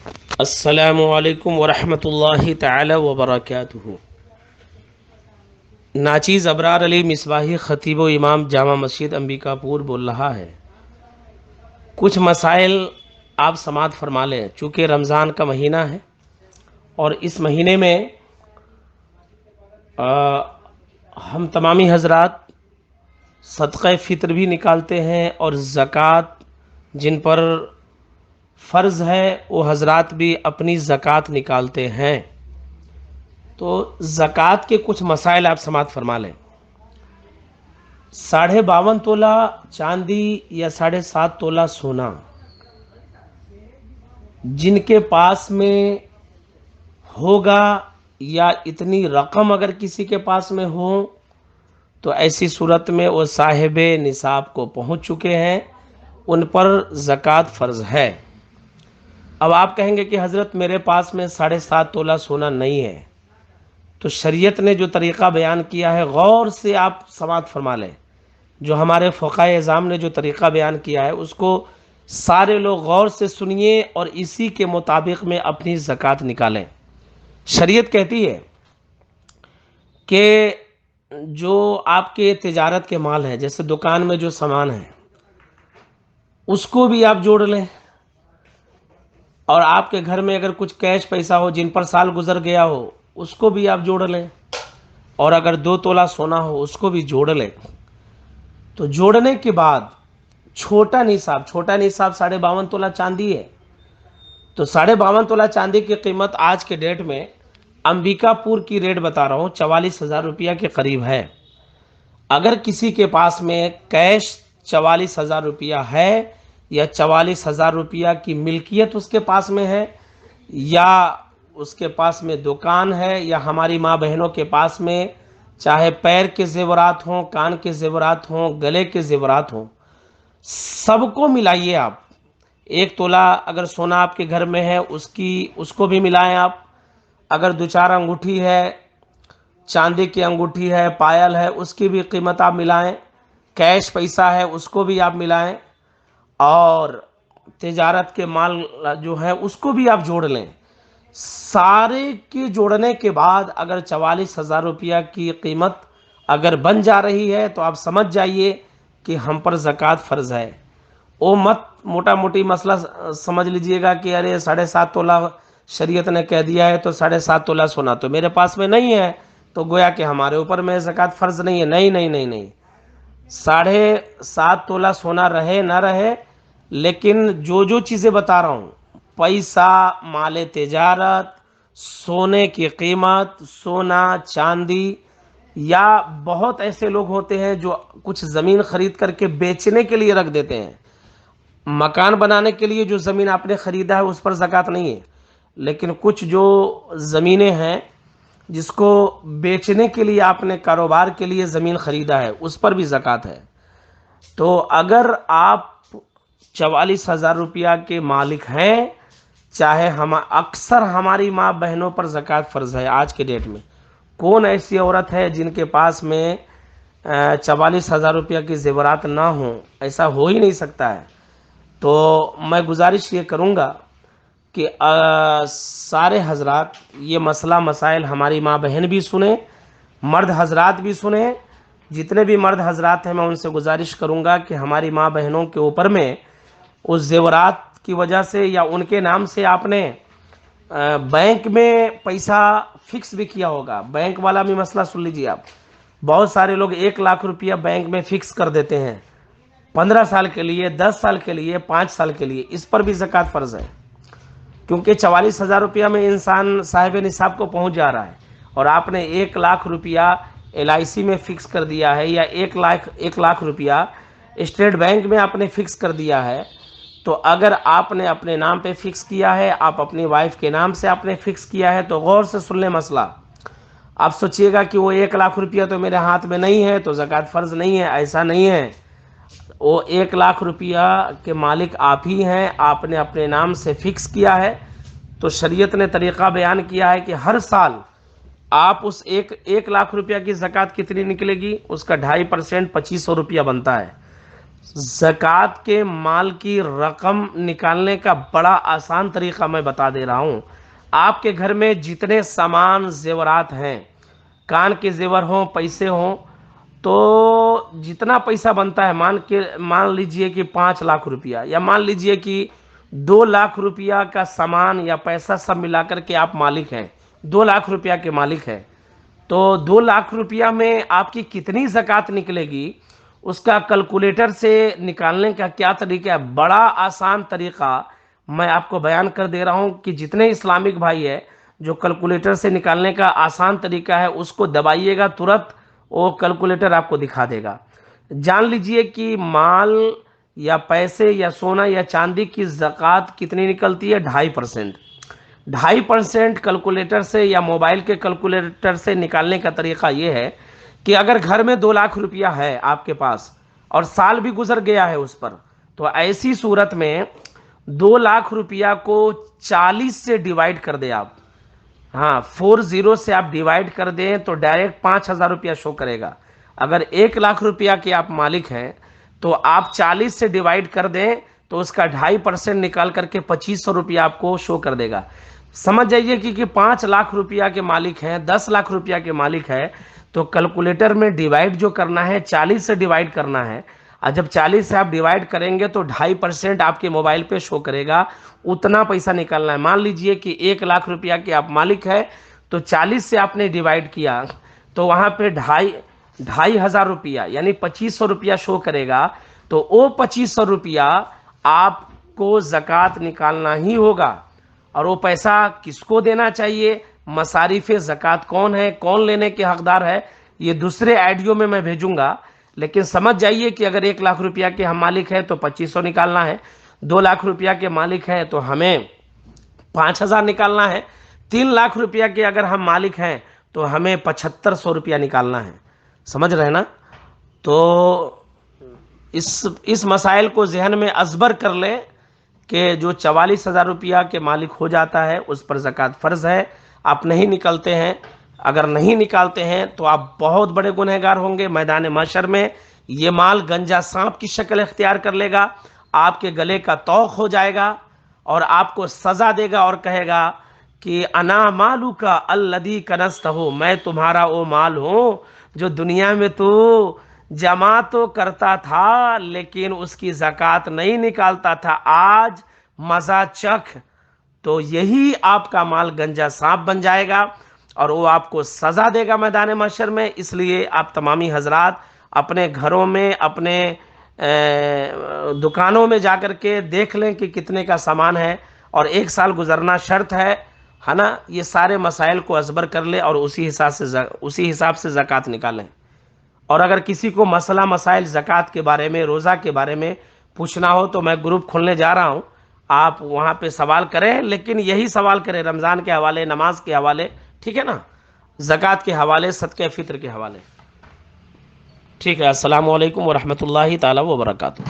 السلام علیکم ورحمۃ اللہ تعالی وبرکاتہ۔ ناچیز ابرار علی مصباحی خطیب و امام جامع مسجد انبیکا پور بول رہا ہے۔ کچھ مسائل آپ سماعت فرما لیں، چونکہ رمضان کا مہینہ ہے اور اس مہینے میں ہم تمامی حضرات صدقہ فطر بھی نکالتے ہیں، اور زکوٰۃ جن پر فرض ہے وہ حضرات بھی اپنی زکوٰۃ نکالتے ہیں۔ تو زکوٰۃ کے کچھ مسائل آپ سماعت فرما لیں۔ 52.5 تولہ چاندی یا 7.5 تولہ سونا جن کے پاس میں ہوگا، یا اتنی رقم اگر کسی کے پاس میں ہو، تو ایسی صورت میں وہ صاحب نصاب کو پہنچ چکے ہیں، ان پر زکوٰۃ فرض ہے۔ اب آپ کہیں گے کہ حضرت میرے پاس میں 7.5 تولہ سونا نہیں ہے، تو شریعت نے جو طریقہ بیان کیا ہے غور سے آپ سماعت فرما لیں۔ جو ہمارے فقہائے اعظام نے جو طریقہ بیان کیا ہے اس کو سارے لوگ غور سے سنیے اور اسی کے مطابق میں اپنی زکوٰۃ نکالیں۔ شریعت کہتی ہے کہ جو آپ کے تجارت کے مال ہیں، جیسے دکان میں جو سامان ہے اس کو بھی آپ جوڑ لیں، اور آپ کے گھر میں اگر کچھ کیش پیسہ ہو جن پر سال گزر گیا ہو اس کو بھی آپ جوڑ لیں، اور اگر 2 تولہ سونا ہو اس کو بھی جوڑ لیں۔ تو جوڑنے کے بعد چھوٹا نصاب 52.5 تولہ چاندی ہے، تو 52.5 تولہ چاندی کی قیمت آج کے ڈیٹ میں انبیکا پور کی ریٹ بتا رہا ہوں 44,000 روپیہ کے قریب ہے۔ اگر کسی کے پاس میں کیش 44,000 روپیہ ہے، یا 44,000 روپیہ کی ملکیت اس کے پاس میں ہے، یا اس کے پاس میں دکان ہے، یا ہماری ماں بہنوں کے پاس میں چاہے پیر کے زیورات ہوں، کان کے زیورات ہوں، گلے کے زیورات ہوں، سب کو ملائیے آپ۔ 1 تولہ اگر سونا آپ کے گھر میں ہے اس کو بھی ملائیں آپ۔ اگر 2-4 انگوٹھی ہے، چاندی کی انگوٹھی ہے، پائل ہے، اس کی بھی قیمت آپ ملائیں۔ کیش پیسہ ہے اس کو بھی آپ ملائیں، اور تجارت کے مال جو ہے اس کو بھی آپ جوڑ لیں۔ سارے کے جوڑنے کے بعد اگر 44,000 روپیہ کی قیمت اگر بن جا رہی ہے تو آپ سمجھ جائیے کہ ہم پر زکوٰۃ فرض ہے۔ او مت موٹا موٹی مسئلہ سمجھ لیجئے گا کہ ارے 7.5 تولہ شریعت نے کہہ دیا ہے تو 7.5 تولہ سونا تو میرے پاس میں نہیں ہے، تو گویا کہ ہمارے اوپر میں زکوٰۃ فرض نہیں ہے۔ نہیں نہیں نہیں نہیں، 7.5 تولہ سونا رہے نہ رہے، لیکن جو چیزیں بتا رہا ہوں، پیسہ، مال تجارت، سونے کی قیمت، سونا، چاندی، یا بہت ایسے لوگ ہوتے ہیں جو کچھ زمین خرید کر کے بیچنے کے لیے رکھ دیتے ہیں۔ مکان بنانے کے لیے جو زمین آپ نے خریدا ہے اس پر زکوٰۃ نہیں ہے، لیکن کچھ جو زمینیں ہیں جس کو بیچنے کے لیے آپ نے کاروبار کے لیے زمین خریدا ہے اس پر بھی زکوٰۃ ہے۔ تو اگر آپ 44,000 روپیہ کے مالک ہیں، چاہے اکثر ہماری ماں بہنوں پر زکوٰۃ فرض ہے آج کے ڈیٹ میں۔ کون ایسی عورت ہے جن کے پاس میں 44,000 روپیہ کی زیورات نہ ہوں؟ ایسا ہو ہی نہیں سکتا ہے۔ تو میں گزارش یہ کروں گا کہ سارے حضرات یہ مسئلہ مسائل ہماری ماں بہن بھی سنیں، مرد حضرات بھی سنیں۔ جتنے بھی مرد حضرات ہیں میں ان سے گزارش کروں گا کہ ہماری ماں بہنوں کے اوپر میں اس زیورات کی وجہ سے یا ان کے نام سے آپ نے بینک میں پیسہ فکس بھی کیا ہوگا۔ بینک والا بھی مسئلہ سن لیجیے آپ۔ بہت سارے لوگ 1 لاکھ روپیہ بینک میں فکس کر دیتے ہیں 15 سال کے لیے، 10 سال کے لیے، 5 سال کے لیے، اس پر بھی زکوٰۃ فرض ہے، کیونکہ 44,000 روپیہ میں انسان صاحب نصاب کو پہنچ جا رہا ہے، اور آپ نے 1 لاکھ روپیہ LIC میں فکس کر دیا ہے، یا 1 لاکھ روپیہ اسٹیٹ بینک میں آپ نے فکس کر دیا ہے۔ تو اگر آپ نے اپنے نام پہ فکس کیا ہے، آپ اپنی وائف کے نام سے آپ نے فکس کیا ہے، تو غور سے سن لیں مسئلہ۔ آپ سوچئے گا کہ وہ 1 لاکھ روپیہ تو میرے ہاتھ میں نہیں ہے تو زکوٰۃ فرض نہیں ہے، ایسا نہیں ہے۔ وہ 1 لاکھ روپیہ کے مالک آپ ہی ہیں، آپ نے اپنے نام سے فکس کیا ہے، تو شریعت نے طریقہ بیان کیا ہے کہ ہر سال آپ اس 1 لاکھ روپیہ کی زکوٰۃ کتنی نکلے گی؟ اس کا 2.5% 2,500 روپیہ بنتا ہے۔ زکوٰۃ کے مال کی رقم نکالنے کا بڑا آسان طریقہ میں بتا دے رہا ہوں۔ آپ کے گھر میں جتنے سامان زیورات ہیں، کان کے زیور ہوں، پیسے ہوں، تو جتنا پیسہ بنتا ہے، مان لیجئے کہ 5 لاکھ روپیہ، یا مان لیجئے کہ 2 لاکھ روپیہ کا سامان یا پیسہ سب ملا کر کے آپ مالک ہیں، 2 لاکھ روپیہ کے مالک ہیں، تو 2 لاکھ روپیہ میں آپ کی کتنی زکوٰۃ نکلے گی، اس کا کیلکولیٹر سے نکالنے کا کیا طریقہ ہے؟ بڑا آسان طریقہ میں آپ کو بیان کر دے رہا ہوں کہ جتنے اسلامک بھائی ہیں جو کیلکولیٹر سے نکالنے کا آسان طریقہ ہے اس کو دبائیے گا، ترنت وہ کیلکولیٹر آپ کو دکھا دے گا۔ جان لیجئے کہ مال یا پیسے یا سونا یا چاندی کی زکوٰۃ کتنی نکلتی ہے؟ 2.5%۔ 2.5% کیلکولیٹر سے یا موبائل کے کیلکولیٹر سے نکالنے کا طریقہ یہ ہے کہ اگر گھر میں 2 لاکھ روپیہ ہے آپ کے پاس اور سال بھی گزر گیا ہے اس پر، تو ایسی صورت میں 2 لاکھ روپیہ کو 40 سے ڈیوائیڈ کر دیں آپ۔ ہاں، 40 سے آپ ڈیوائیڈ کر دیں تو ڈائریکٹ 5,000 روپیہ شو کرے گا۔ اگر 1 لاکھ روپیہ کے آپ مالک ہیں تو آپ 40 سے ڈیوائیڈ کر دیں تو اس کا 2.5% نکال کر کے 2500 روپیہ آپ کو شو کر دے گا۔ سمجھ جائیے کہ 5 لاکھ روپیہ کے مالک ہیں، 10 لاکھ روپیہ کے مالک ہے، تو کیلکولیٹر میں ڈیوائیڈ جو کرنا ہے 40 سے ڈیوائیڈ کرنا ہے، اور جب 40 سے آپ ڈیوائیڈ کریں گے تو 2.5% آپ کے موبائل پہ شو کرے گا، اتنا پیسہ نکالنا ہے۔ مان لیجئے کہ 1 لاکھ روپیہ کے آپ مالک ہے تو 40 سے آپ نے ڈیوائیڈ کیا تو وہاں پہ 2,500 روپیہ یعنی 2500 روپیہ شو کرے گا، تو وہ 2500 روپیہ آپ کو زکوٰۃ نکالنا ہی ہوگا۔ اور وہ پیسہ کس کو دینا چاہیے؟ مصارف زکوٰۃ کون ہے، کون لینے کے حقدار ہے، یہ دوسرے آڈیو میں بھیجوں گا، لیکن سمجھ جائیے کہ اگر 1 لاکھ روپیہ کے ہم مالک ہیں تو 2500 نکالنا ہے، 2 لاکھ روپیہ کے مالک ہیں تو ہمیں 5,000 نکالنا ہے، 3 لاکھ روپیہ کے اگر ہم مالک ہیں تو ہمیں 7,500 روپیہ نکالنا ہے۔ سمجھ رہے نا؟ تو اس مسائل کو ذہن میں ازبر کر لیں کہ جو 44,000 روپیہ کے مالک ہو جاتا ہے اس پر زکوٰۃ فرض ہے، آپ نہیں نکلتے ہیں۔ اگر نہیں نکالتے ہیں تو آپ بہت بڑے گنہگار ہوں گے۔ میدان محشر میں یہ مال گنجا سانپ کی شکل اختیار کر لے گا، آپ کے گلے کا طوق ہو جائے گا اور آپ کو سزا دے گا اور کہے گا کہ انا مالو کا الذی کنزتہ، میں تمہارا وہ مال ہوں جو دنیا میں تو جمع تو کرتا تھا لیکن اس کی زکوٰۃ نہیں نکالتا تھا، آج مزہ چکھ۔ تو یہی آپ کا مال گنجا سانپ بن جائے گا اور وہ آپ کو سزا دے گا میدان محشر میں۔ اس لیے آپ تمامی حضرات اپنے گھروں میں، اپنے دکانوں میں جا کر کے دیکھ لیں کہ کتنے کا سامان ہے، اور 1 سال گزرنا شرط ہے نا۔ یہ سارے مسائل کو ازبر کر لیں اور اسی حساب سے زکوٰۃ نکالیں۔ اور اگر کسی کو مسئلہ مسائل زکوٰۃ کے بارے میں، روزہ کے بارے میں پوچھنا ہو تو میں گروپ کھولنے جا رہا ہوں، آپ وہاں پہ سوال کریں، لیکن یہی سوال کریں رمضان کے حوالے، نماز کے حوالے، ٹھیک ہے نا، زکوٰۃ کے حوالے، صدقہ فطر کے حوالے۔ ٹھیک ہے، السلام علیکم ورحمۃ اللہ تعالی وبرکاتہ۔